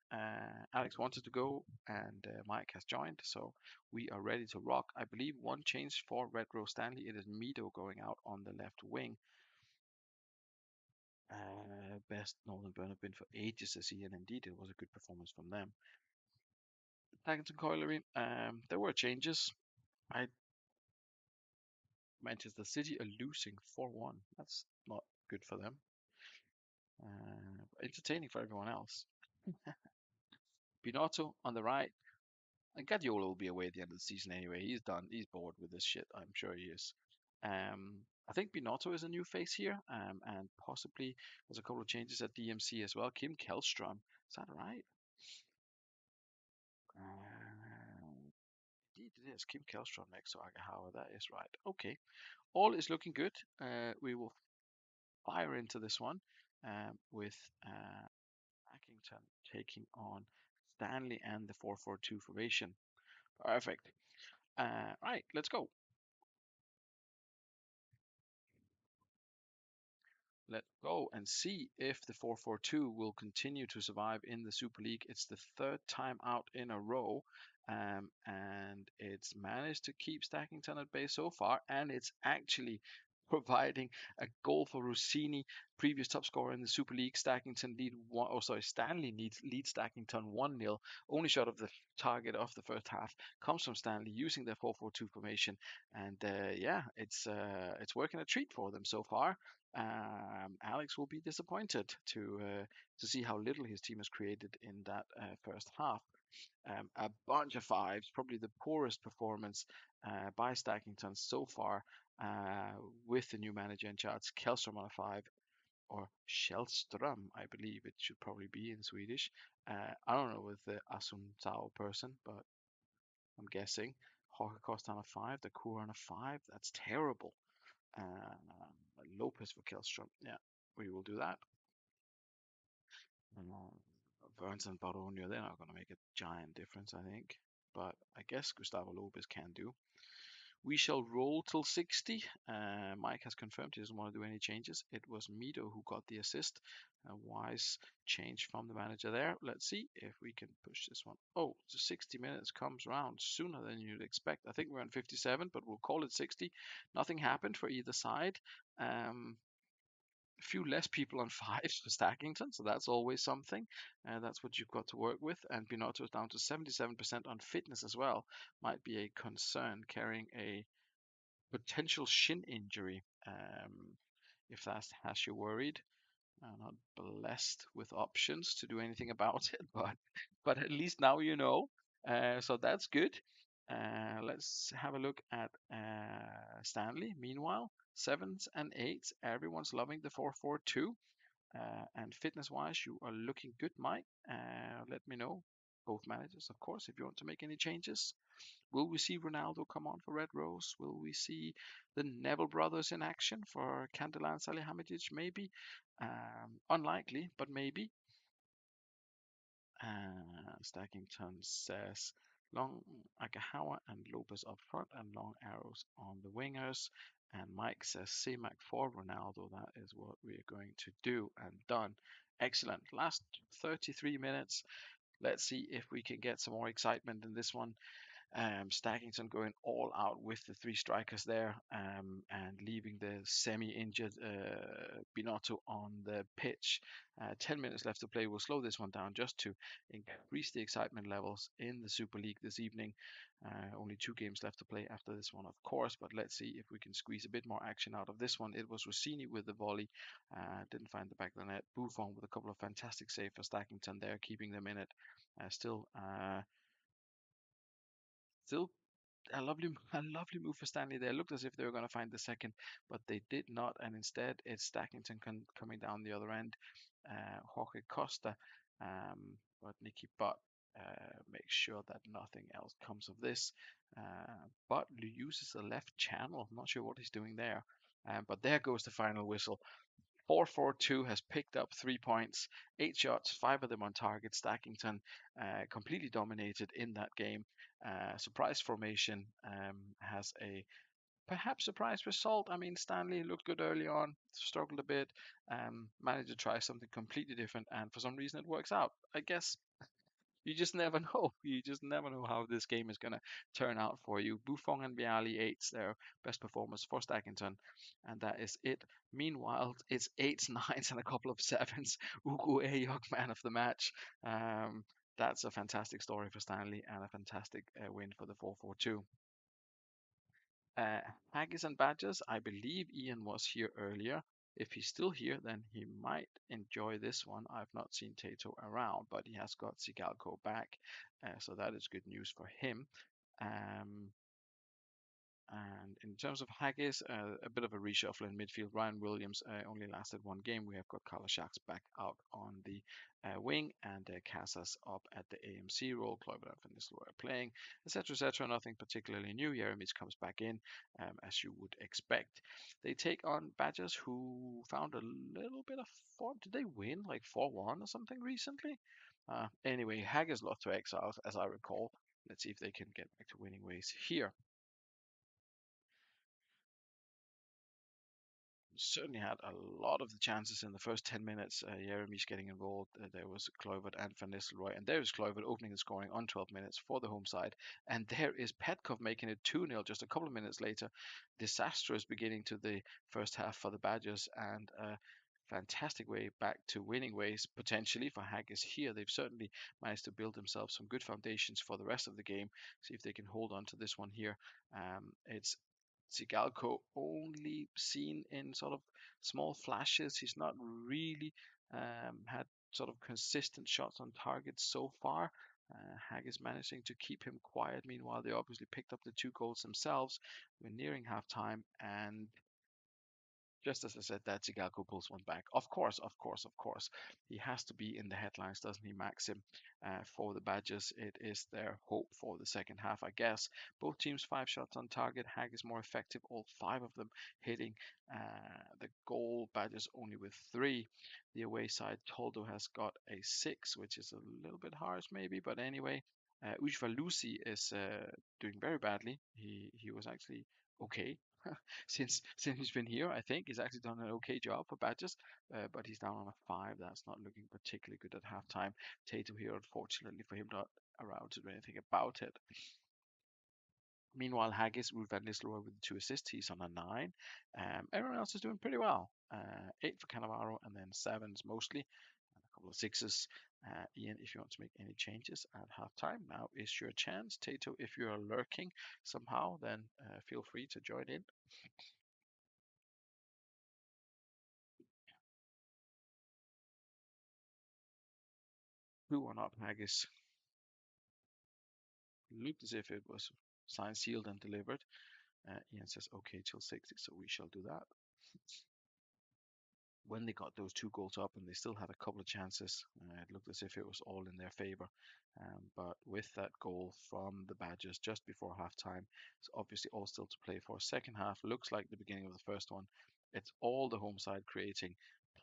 Alex wanted to go, and Mike has joined, so we are ready to rock. I believe one change for Red Rose Stanley. It is Mido going out on the left wing. Best Northern Burn have been for ages this year, and indeed it was a good performance from them. Paddington Colliery, there were changes. I Manchester City are losing 4-1. That's not good for them. Entertaining for everyone else. Binotto on the right. And Guardiola will be away at the end of the season anyway. He's done. He's bored with this shit. I'm sure he is. I think Binotto is a new face here, and possibly there's a couple of changes at DMC as well. Kim Kellstrom, is that right? Indeed, it is Kim Kellstrom next to Agahawa. That is right. Okay, all is looking good. We will fire into this one with Packington taking on Stanley and the 4-4-2 formation. Perfect. Right, let's go. Let's go and see if the 4-4-2 will continue to survive in the Super League. It's the third time out in a row, and it's managed to keep Stackington at bay so far, and it's actually providing a goal for Rossini, previous top scorer in the Super League. Stackington lead one, oh sorry, Stanley leads Stackington 1-0. Only shot of the target of the first half comes from Stanley using their 4-4-2 formation, and yeah, it's working a treat for them so far. Alex will be disappointed to see how little his team has created in that first half. A bunch of fives, probably the poorest performance by Stackington so far with the new manager in charge, Kellström on a five, or Källström, I believe it should probably be in Swedish. I don't know with the Asuntao person, but I'm guessing. Jorge Costa on a five, the Kur on a five. That's terrible. Lopez for Kellstrom. Yeah, we will do that. Burns and Baronio, they're not going to make a giant difference, I think. But I guess Gustavo Lopez can do. We shall roll till 60. Mike has confirmed he doesn't want to do any changes. It was Mido who got the assist. A wise change from the manager there. Let's see if we can push this one. Oh, the 60 minutes comes around sooner than you'd expect. I think we're on 57, but we'll call it 60. Nothing happened for either side. A few less people on fives for Stackington, so that's always something. That's what you've got to work with. And Binotto is down to 77% on fitness as well. Might be a concern carrying a potential shin injury. If that has you worried, I'm not blessed with options to do anything about it, but at least now you know. So that's good. Let's have a look at Stanley. Meanwhile, sevens and eights, everyone's loving the 4-4-2. And fitness-wise, you are looking good, Mike. Let me know, both managers, of course, if you want to make any changes. Will we see Ronaldo come on for Red Rose? Will we see the Neville brothers in action for Candelan Salihamidzic? Maybe. Unlikely, but maybe. Stackington says long Agahawa and Lopez up front and long arrows on the wingers. And Mike says CMAC for Ronaldo. That is what we're going to do and done. Excellent. Last 33 minutes. Let's see if we can get some more excitement in this one. Stackington going all out with the three strikers there and leaving the semi-injured Binotto on the pitch. 10 minutes left to play. We'll slow this one down just to increase the excitement levels in the Super League this evening. Only 2 games left to play after this one, of course, but let's see if we can squeeze a bit more action out of this one. It was Rossini with the volley. Didn't find the back of the net. Buffon with a couple of fantastic saves for Stackington there, keeping them in it. Still a lovely move for Stanley there. Looked as if they were going to find the second, but they did not, and instead it's Stackington coming down the other end. Jorge Costa, but Nicky Butt makes sure that nothing else comes of this. Butt uses the left channel. I'm not sure what he's doing there, but there goes the final whistle. 4-4-2 has picked up 3 points, 8 shots, 5 of them on target. Stackington completely dominated in that game. Surprise formation has a perhaps surprise result. I mean, Stanley looked good early on, struggled a bit, managed to try something completely different, and for some reason it works out. I guess you just never know. You just never know how this game is going to turn out for you. Buffon and Bialy eights their best performance for Stackington, and that is it. Meanwhile, it's eights, nines, and a couple of sevens. Ugo Eyok, man of the match. That's a fantastic story for Stanley and a fantastic win for the 4-4-2. Haggis and Badgers, I believe Ian was here earlier. If he's still here, then he might enjoy this one. I've not seen Tato around, but he has got Sigalko back, so that is good news for him. Um, And in terms of Haggis, a bit of a reshuffle in midfield. Ryan Williams only lasted one game. We have got Carla Shacks back out on the wing, and Casas up at the AMC role. Kluivert and Van Nistelrooy are playing, etc., etc. Nothing particularly new. Jeremies comes back in, as you would expect. They take on Badgers, who found a little bit of form. Did they win like 4-1 or something recently? Anyway, Haggis lost to Exiles, as I recall. Let's see if they can get back to winning ways here. Certainly had a lot of the chances in the first 10 minutes. Jeremy's getting involved. There was Kluivert and Van Nistelrooy. And there is Kluivert opening the scoring on 12 minutes for the home side. And there is Petkov making it 2-0 just a couple of minutes later. Disastrous beginning to the first half for the Badgers. And a fantastic way back to winning ways, potentially, for Haggis here. They've certainly managed to build themselves some good foundations for the rest of the game. See if they can hold on to this one here. It's Sigalko only seen in sort of small flashes. He's not really had sort of consistent shots on target so far. Hag is managing to keep him quiet. Meanwhile, they obviously picked up the 2 goals themselves. We're nearing halftime, and just as I said, that Zigaku pulls one back. Of course, of course, of course. He has to be in the headlines, doesn't he, Maxim? For the Badgers, it is their hope for the second half, I guess. Both teams 5 shots on target. Hag is more effective, all 5 of them hitting the goal. Badgers only with 3. The away side, Toldo has got a 6, which is a little bit harsh, maybe, but anyway. Ujvalusi is doing very badly. He was actually okay since he's been here. I think he's actually done an okay job for Badgers, but he's down on a 5. That's not looking particularly good at halftime. Tato here, unfortunately for him, not around to do anything about it. Meanwhile, Haggis with Van Nistelrooy with the 2 assists. He's on a 9. Everyone else is doing pretty well. 8 for Cannavaro and then 7s mostly. And a couple of 6s. Ian, if you want to make any changes at halftime, now is your chance. Tato, if you are lurking somehow, then feel free to join in. Who or not Haggis looked as if it was signed, sealed, and delivered. Ian says, okay, till 60, so we shall do that. When they got those 2 goals up and they still had a couple of chances, it looked as if it was all in their favor. But with that goal from the Badgers just before halftime, it's obviously all still to play for. Second half looks like the beginning of the first one. It's all the home side creating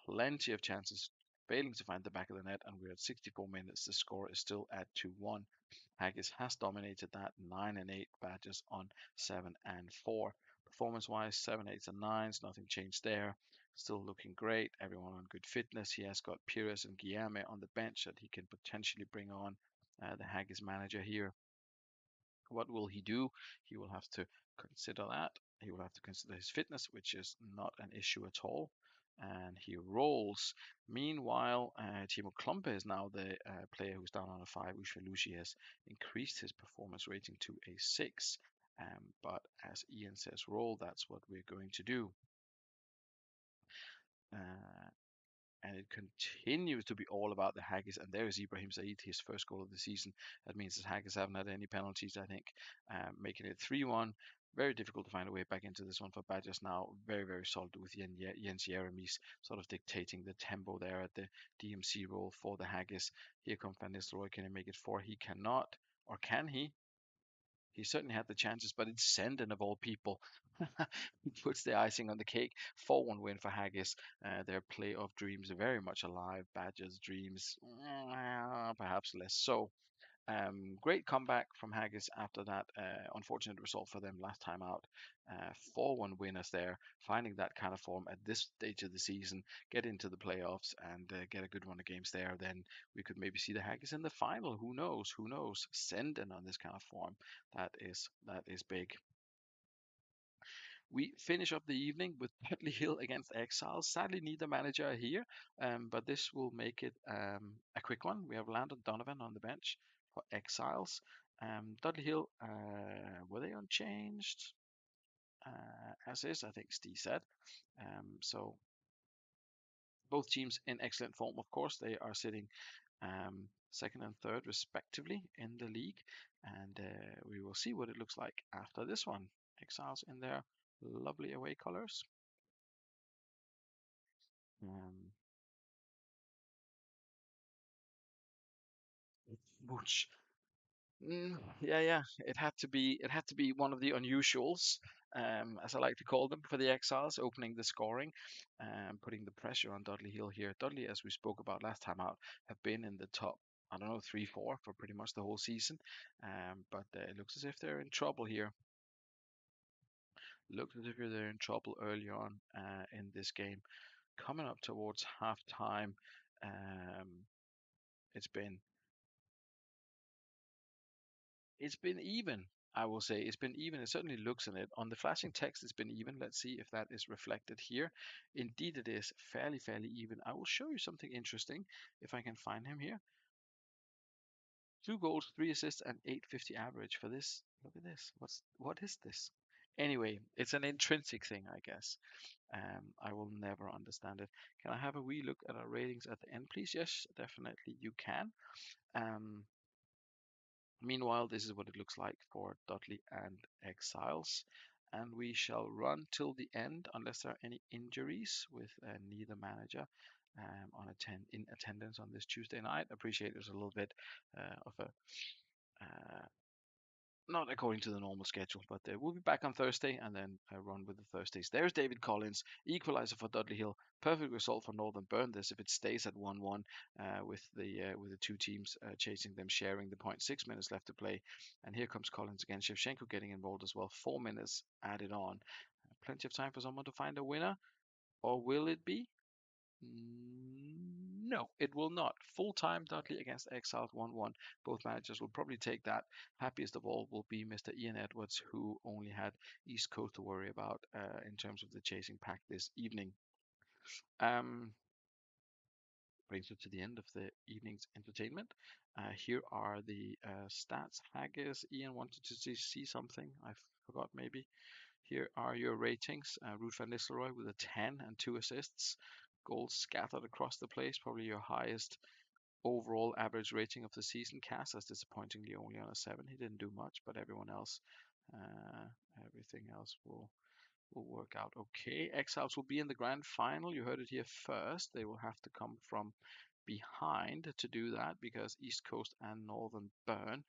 plenty of chances, failing to find the back of the net, and we're at 64 minutes. The score is still at 2-1. Haggis has dominated that 9 and 8, Badgers on 7 and 4. Performance wise, 7, 8s, and 9s, nothing changed there. Still looking great. Everyone on good fitness. He has got Pires and Guillaume on the bench that he can potentially bring on. The Haggis manager here. What will he do? He will have to consider that. He will have to consider his fitness, which is not an issue at all. And he rolls. Meanwhile, Timo Klumpe is now the player who's down on a 5. Ushvelushi has increased his performance rating to a 6. But as Ian says, roll, that's what we're going to do. Uh, and it continues to be all about the Haggis. And there is Ibrahim Said, his first goal of the season. That means that Haggis haven't had any penalties, I think, making it 3-1. Very difficult to find a way back into this one for Badgers now. Very, very solid with Jens Jeremies sort of dictating the tempo there at the DMC role for the Haggis. Here comes Van Nistelrooy. Can he make it 4? He cannot. Or can he? He certainly had the chances, but it's Senden of all people who puts the icing on the cake. 4-1 win for Haggis. Their playoff dreams are very much alive. Badgers' dreams, perhaps less so. Great comeback from Haggis after that unfortunate result for them last time out. 4-1 winners there, finding that kind of form at this stage of the season, get into the playoffs and get a good run of games there. Then we could maybe see the Haggis in the final. Who knows? Who knows? Sending on this kind of form. That is big. We finish up the evening with Dudley Hill against Exiles. Sadly, neither manager are here, but this will make it a quick one. We have Landon Donovan on the bench for Exiles. Dudley Hill, were they unchanged? As is, I think Steve said. So both teams in excellent form, of course. They are sitting second and third, respectively, in the league. And we will see what it looks like after this one. Exiles in their lovely away colors. Um, which yeah, yeah. It had to be one of the unusuals, as I like to call them, for the Exiles, opening the scoring, putting the pressure on Dudley Hill here. Dudley, as we spoke about last time out, have been in the top, I don't know, 3, 4 for pretty much the whole season. But it looks as if they're in trouble here. Looks as if they're in trouble early on in this game. Coming up towards half time, um, it's been It's been even. I will say it's been even. It certainly looks in it. On the flashing text, it's been even. Let's see if that is reflected here. Indeed, it is fairly even. I will show you something interesting if I can find him here. 2 goals, 3 assists, and 850 average for this. Look at this. What is this? Anyway, it's an intrinsic thing, I guess. I will never understand it. Can I have a wee look at our ratings at the end, please? Yes, definitely you can. Um, Meanwhile, this is what it looks like for Dudley and Exiles. And we shall run till the end unless there are any injuries with neither manager in attendance on this Tuesday night. Appreciate there's a little bit of a uh, not according to the normal schedule, but we'll be back on Thursday and then run with the Thursdays. There's David Collins, equalizer for Dudley Hill. Perfect result for Northern Burn. This if it stays at 1-1 with the two teams chasing them, sharing the point. 6 minutes left to play, and here comes Collins again. Shevchenko getting involved as well. 4 minutes added on. Plenty of time for someone to find a winner, or will it be? No, it will not. Full time Dudley against Exiles 1-1. Both managers will probably take that. Happiest of all will be Mr. Ian Edwards, who only had East Coast to worry about in terms of the chasing pack this evening. Um, Brings us to the end of the evening's entertainment. Here are the stats. Haggis, Ian wanted to see something. I forgot maybe. Here are your ratings. Ruud van Nistelrooy with a 10 and 2 assists. Goals scattered across the place. Probably your highest overall average rating of the season. Cass, as disappointingly only on a 7. He didn't do much, but uh, everything else will work out okay. Exiles will be in the grand final. You heard it here first. They will have to come from behind to do that because East Coast and Northern Burn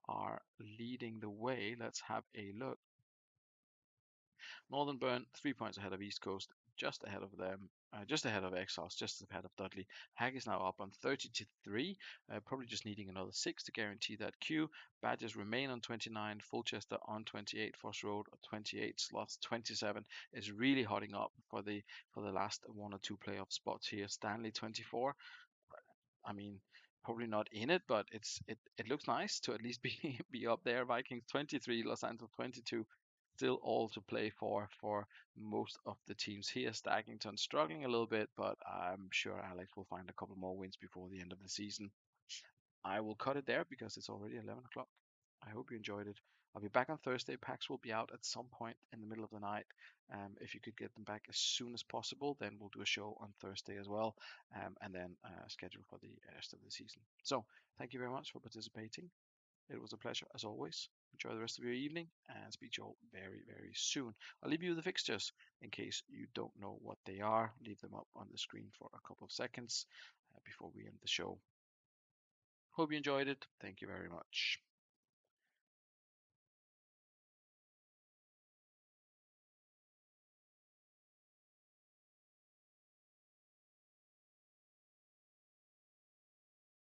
are leading the way. Let's have a look. Northern Burn 3 points ahead of East Coast, just ahead of them, just ahead of Exiles, just ahead of Dudley. Hag is now up on 30-3, probably just needing another 6 to guarantee that queue. Badgers remain on 29, Fulchester on 28, Foss Road 28, Sloths 27 is really hotting up for the last 1 or 2 playoff spots here. Stanley 24. I mean, probably not in it, but it looks nice to at least be be up there. Vikings 23, Los Angeles 22, still all to play for most of the teams here. Staggington struggling a little bit, but I'm sure Alex will find a couple more wins before the end of the season. I will cut it there because it's already 11 o'clock. I hope you enjoyed it. I'll be back on Thursday. Packs will be out at some point in the middle of the night. If you could get them back as soon as possible, then we'll do a show on Thursday as well, and then schedule for the rest of the season. So, thank you very much for participating. It was a pleasure as always. Enjoy the rest of your evening and speak to you all very soon. I'll leave you with the fixtures in case you don't know what they are. Leave them up on the screen for a couple of seconds before we end the show. Hope you enjoyed it. Thank you very much.